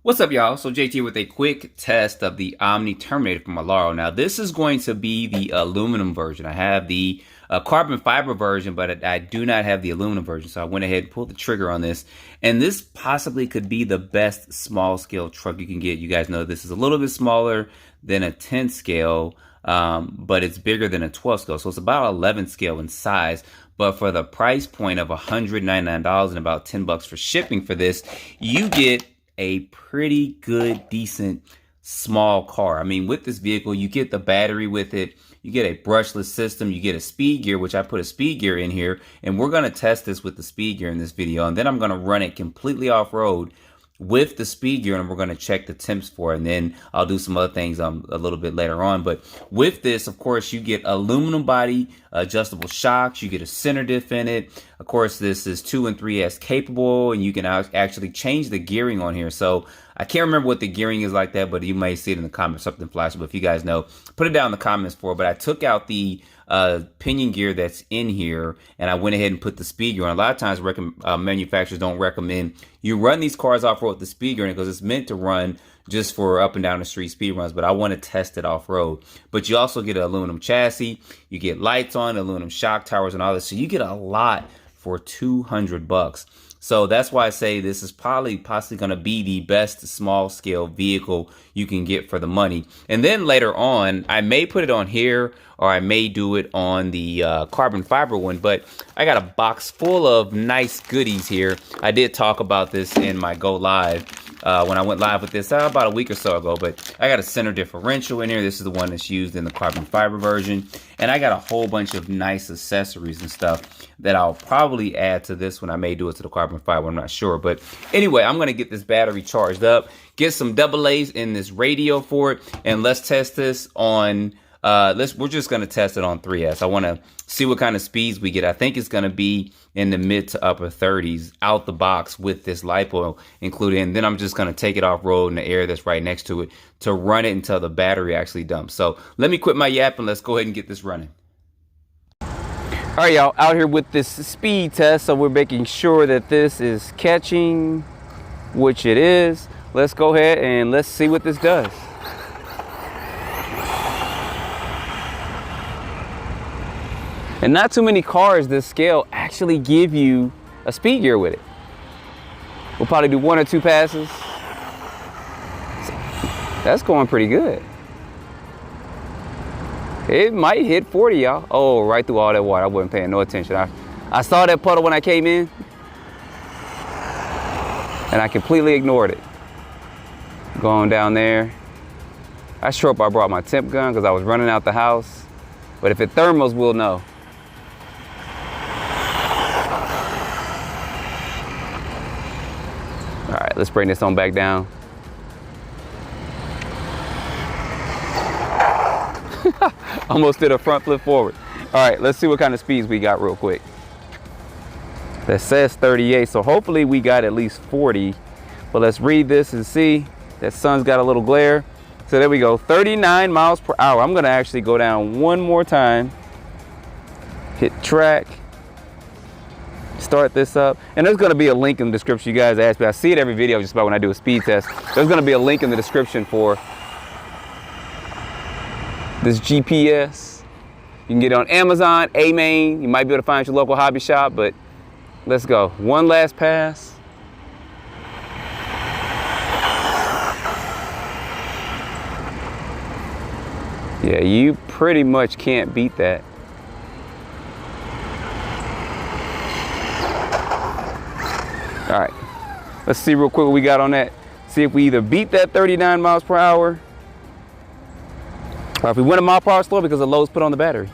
What's up, y'all? So JT with a quick test of the Omni Terminator from Rlaarlo. Now this is going to be the aluminum version. I have the carbon fiber version, but I do not have the aluminum version. So I went ahead and pulled the trigger on this. And this possibly could be the best small scale truck you can get. You guys know this is a little bit smaller than a 10 scale, but it's bigger than a 12 scale. So it's about 11 scale in size. But for the price point of $199 and about 10 bucks for shipping for this, you get a pretty good, decent, small car. I mean, with this vehicle, you get the battery with it, you get a brushless system, you get a speed gear, which I put a speed gear in here, and we're gonna test this with the speed gear in this video, and then I'm gonna run it completely off-road with the speed gear, and we're going to check the temps for it, and then I'll do some other things a little bit later on. But with this, of course, you get aluminum body, adjustable shocks, you get a center diff in it. Of course, this is 2 and 3S capable, and you can actually change the gearing on here. So I can't remember what the gearing is like that, but you may see it in the comments, something flashy. But if you guys know, put it down in the comments for it. But I took out the pinion gear that's in here, and I went ahead and put the speed gear on. A lot of times manufacturers don't recommend you run these cars off-road with the speed gear because it's meant to run just for up and down the street speed runs, but I want to test it off-road. But you also get an aluminum chassis, you get lights on, aluminum shock towers and all this, so you get a lot for 200 bucks. So that's why I say this is possibly going to be the best small scale vehicle you can get for the money. And then later on, I may put it on here, or I may do it on the carbon fiber one, but I got a box full of nice goodies here. I did talk about this in my Go Live when I went live with this about a week or so ago, but I got a center differential in here. This is the one that's used in the carbon fiber version. And I got a whole bunch of nice accessories and stuff that I'll probably add to this one. I may do it to the carbon fiber, I'm not sure. But anyway, I'm gonna get this battery charged up, get some AA's in this radio for it, and let's test this on, we're just gonna test it on 3S. I wanna see what kind of speeds we get. I think it's gonna be in the mid to upper 30s out the box with this lipo included. And then I'm just gonna take it off road in the area that's right next to it to run it until the battery actually dumps. So let me quit my yap and let's go ahead and get this running. All right, y'all, out here with this speed test. So we're making sure that this is catching, which it is. Let's go ahead and let's see what this does. And not too many cars this scale actually give you a speed gear with it. We'll probably do 1 or 2 passes. That's going pretty good. It might hit 40, y'all. Oh, right through all that water. I wasn't paying no attention. I saw that puddle when I came in, and I completely ignored it. Going down there. I sure hope I brought my temp gun because I was running out the house. But if it thermals, we'll know. All right, let's bring this on back down. Almost did a front flip forward. All right, let's see what kind of speeds we got real quick. That says 38, so hopefully we got at least 40. But let's read this and see. That sun's got a little glare. So there we go, 39 miles per hour. I'm gonna actually go down one more time. Hit track. Start this up. And there's gonna be a link in the description. You guys asked me, I see it every video just about when I do a speed test. There's gonna be a link in the description for this GPS. You can get it on Amazon, A-Main. You might be able to find your local hobby shop, but let's go. One last pass. Yeah, you pretty much can't beat that. All right, let's see real quick what we got on that. See if we either beat that 39 miles per hour or if we went a mile per hour slower because the load's put on the battery.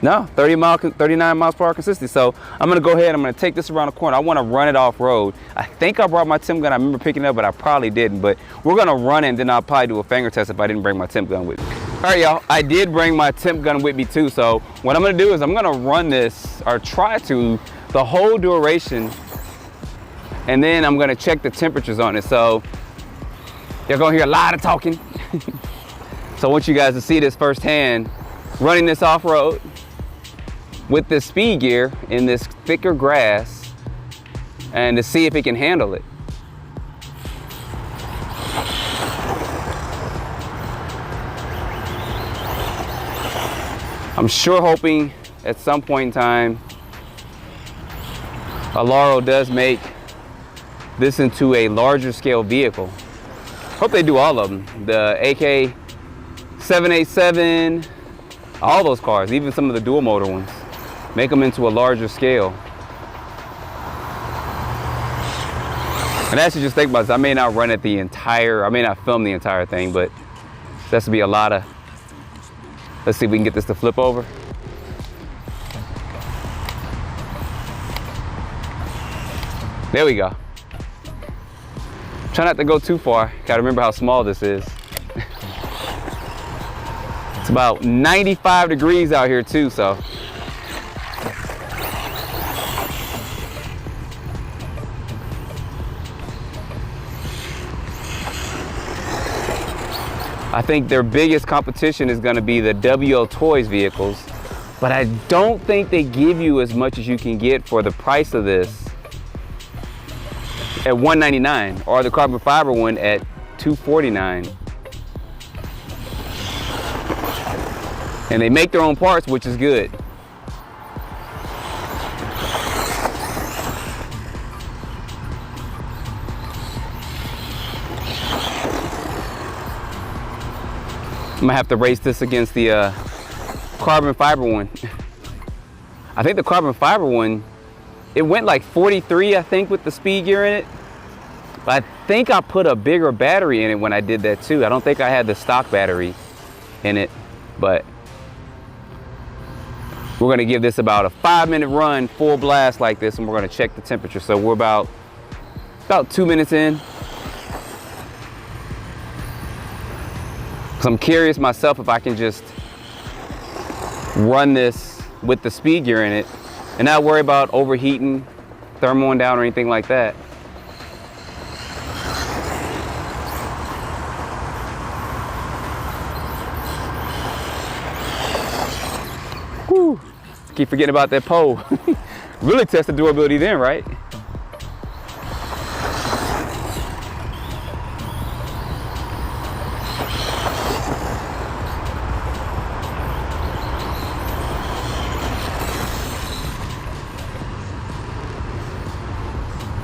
No, 39 miles per hour consistency. So I'm gonna go ahead, I'm gonna take this around the corner. I wanna run it off road. I think I brought my temp gun. I remember picking it up, but I probably didn't. But we're gonna run it and then I'll probably do a finger test if I didn't bring my temp gun with me. All right, y'all, I did bring my temp gun with me too. So what I'm gonna do is I'm gonna run this, or try to, the whole duration, and then I'm gonna check the temperatures on it. So you're gonna hear a lot of talking. So I want you guys to see this firsthand, running this off-road with this speed gear in this thicker grass and to see if it can handle it. I'm sure hoping at some point in time, Rlaarlo does make this into a larger scale vehicle. Hope they do all of them. The AK 787, all those cars, even some of the dual motor ones, make them into a larger scale. And I should just think about this. I may not run it the entire, I may not film the entire thing, but that's to be a lot of, let's see if we can get this to flip over. There we go. Try not to go too far. Gotta remember how small this is. It's about 95 degrees out here too, so. I think their biggest competition is gonna be the WL Toys vehicles, but I don't think they give you as much as you can get for the price of this at $199, or the carbon fiber one at $249. And they make their own parts, which is good. I'm gonna have to race this against the carbon fiber one. I think the carbon fiber one, it went like 43, I think, with the speed gear in it. But I think I put a bigger battery in it when I did that too. I don't think I had the stock battery in it, but we're gonna give this about a 5-minute run, full blast like this, and we're gonna check the temperature. So we're about 2 minutes in. Because I'm curious myself if I can just run this with the speed gear in it and not worry about overheating, thermoing down, or anything like that. Whew. Keep forgetting about that pole. Really test the durability then, right?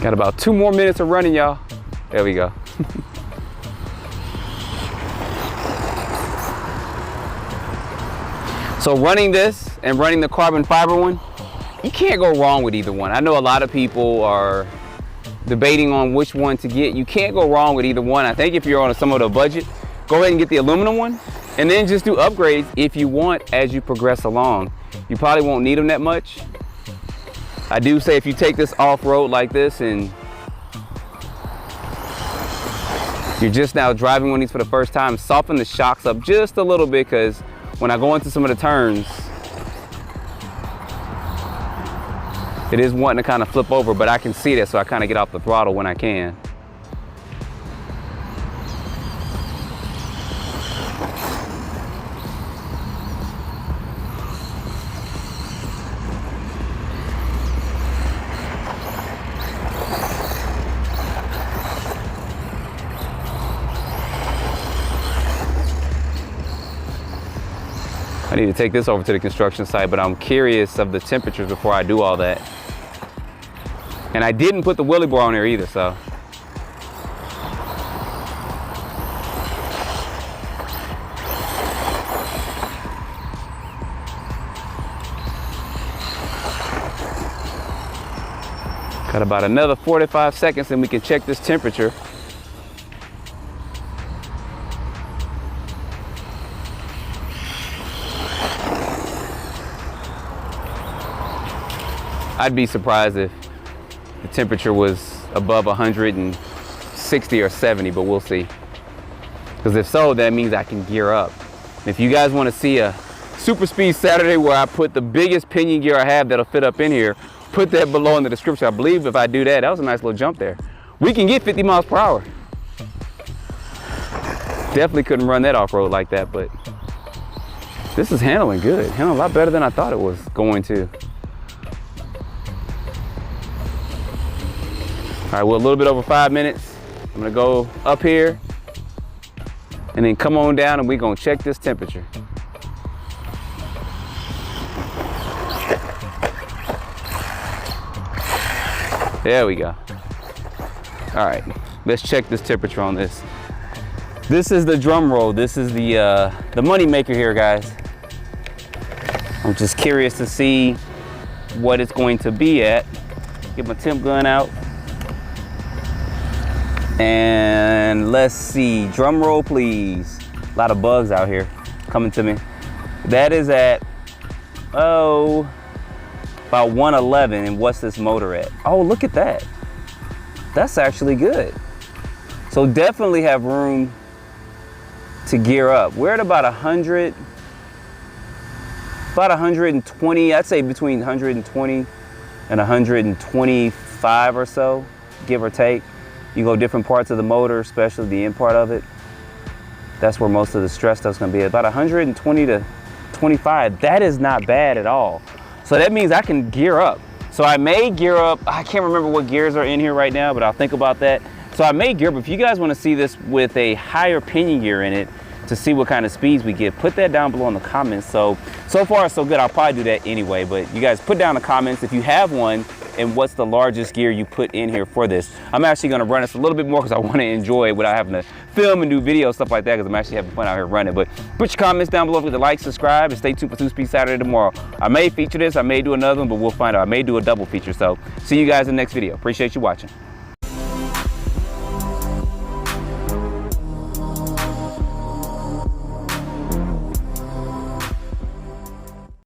Got about 2 more minutes of running, y'all. There we go. So running this and running the carbon fiber one, you can't go wrong with either one. I know a lot of people are debating on which one to get. You can't go wrong with either one. I think if you're on a somewhat of a budget, go ahead and get the aluminum one, and then just do upgrades if you want as you progress along. You probably won't need them that much. I do say if you take this off-road like this and you're just now driving one of these for the first time, soften the shocks up just a little bit, because when I go into some of the turns, it is wanting to kind of flip over, but I can see that, so I kind of get off the throttle when I can. I need to take this over to the construction site, but I'm curious of the temperatures before I do all that. And I didn't put the wheelie bar on there either, so. Got about another 45 seconds and we can check this temperature. I'd be surprised if the temperature was above 160 or 70, but we'll see. Because if so, that means I can gear up. If you guys want to see a Super Speed Saturday where I put the biggest pinion gear I have that'll fit up in here, put that below in the description. I believe if I do that, that was a nice little jump there. We can get 50 miles per hour. Definitely couldn't run that off-road like that, but this is handling good. Handling a lot better than I thought it was going to. All right, we're a little bit over 5 minutes. I'm gonna go up here and then come on down and we're gonna check this temperature. There we go. All right, let's check this temperature on this. This is the drum roll. This is the money maker here, guys. I'm just curious to see what it's going to be at. Get my temp gun out. And let's see, drum roll please. A lot of bugs out here coming to me. That is at, oh, about 111. And what's this motor at? Oh, look at that. That's actually good. So definitely have room to gear up. We're at about 100, about 120, I'd say between 120 and 125 or so, give or take. You go different parts of the motor, especially the end part of it. That's where most of the stress stuff's gonna be. About 120 to 25. That is not bad at all. So that means I can gear up. So I may gear up, I can't remember what gears are in here right now, but I'll think about that. So I may gear up. If you guys wanna see this with a higher pinion gear in it, to see what kind of speeds we get, put that down below in the comments. So far so good. I'll probably do that anyway, but you guys put down in the comments if you have one and what's the largest gear you put in here for this. I'm actually gonna run this a little bit more because I wanna enjoy it without having to film and do video, stuff like that, because I'm actually having fun out here running. But put your comments down below, with a like, subscribe, and stay tuned for 2-Speed Saturday tomorrow. I may feature this, I may do another one, but we'll find out. I may do a double feature. So see you guys in the next video. Appreciate you watching.